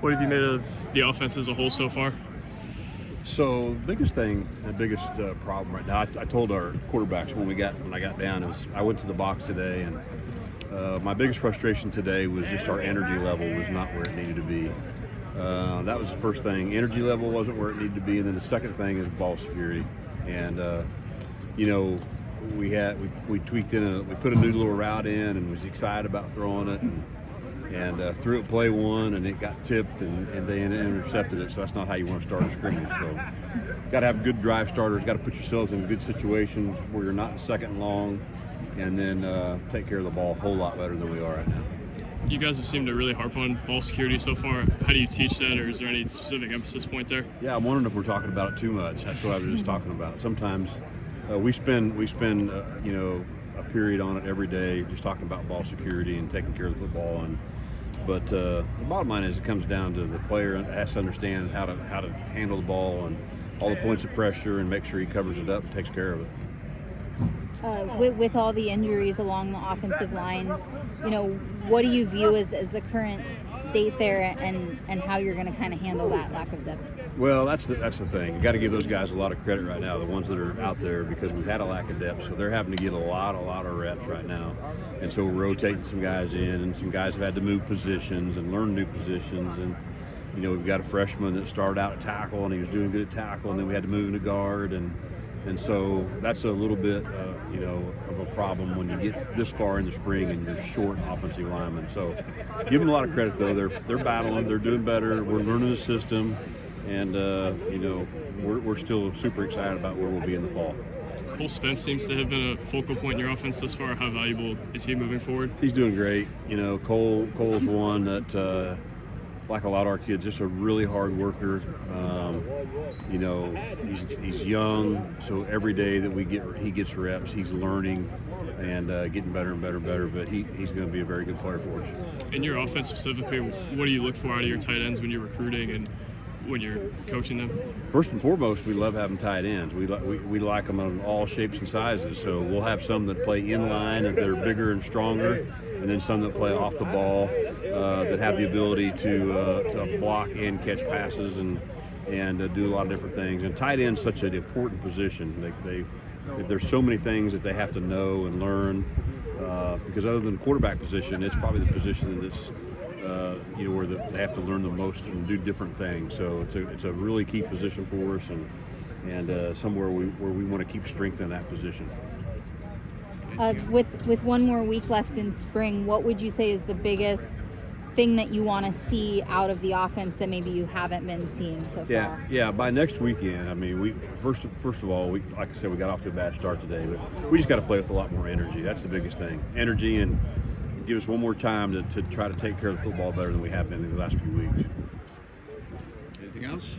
What have you made of the offense as a whole so far? So biggest thing, the biggest problem right now, I told our quarterbacks when I got down is I went to the box today, and my biggest frustration today was just our energy level was not where it needed to be. That was the first thing. Energy level wasn't where it needed to be, and then the second thing is ball security. And we tweaked we put a new little route in, and was excited about throwing it, and threw it play one, and it got tipped, and they intercepted it. So that's not how you want to start a scrimmage. So got to have good drive starters. Got to put yourselves in good situations where you're not second and long, and then take care of the ball a whole lot better than we are right now. You guys have seemed to really harp on ball security so far. How do you teach that, or is there any specific emphasis point there? Yeah, I'm wondering if we're talking about it too much. That's what I was just talking about. Sometimes we spend a period on it every day, just talking about ball security and taking care of the football. But the bottom line is, it comes down to the player has to understand how to handle the ball and all the points of pressure, and make sure he covers it up and takes care of it. With all the injuries along the offensive line, what do you view as the current state there, and how you're going to kind of handle that lack of depth? Well, that's the thing. You got to give those guys a lot of credit right now, the ones that are out there, because we've had a lack of depth, so they're having to get a lot of reps right now. And so we're rotating some guys in, and some guys have had to move positions and learn new positions. And we've got a freshman that started out at tackle, and he was doing good at tackle, and then we had to move into guard, and so that's a little bit, of a problem when you get this far in the spring and you're short offensive linemen. So give them a lot of credit, though. They're battling. They're doing better. We're learning the system, and we're still super excited about where we'll be in the fall. Cole Spence seems to have been a focal point in your offense thus far. How valuable is he moving forward? He's doing great. Cole's one that, like a lot of our kids, just a really hard worker. He's young, so every day that he gets reps, he's learning and getting better and better. But he's going to be a very good player for us. In your offense specifically, what do you look for out of your tight ends when you're recruiting and when you're coaching them? First and foremost, we love having tight ends. We like them on all shapes and sizes. So we'll have some that play in line, and they're bigger and stronger, and then some that play off the ball, that have the ability to block and catch passes and do a lot of different things. And tight end's such an important position. There's so many things that they have to know and learn, because other than the quarterback position, it's probably the position that's where they have to learn the most and do different things. So it's a really key position for us, and somewhere where we want to keep strengthening that position. With one more week left in spring, what would you say is the biggest thing that you want to see out of the offense that maybe you haven't been seeing so far? Yeah. By next weekend, I mean, we first of all, like I said, we got off to a bad start today, but we just got to play with a lot more energy. That's the biggest thing. Energy, and give us one more time to try to take care of the football better than we have been in the last few weeks. Anything else?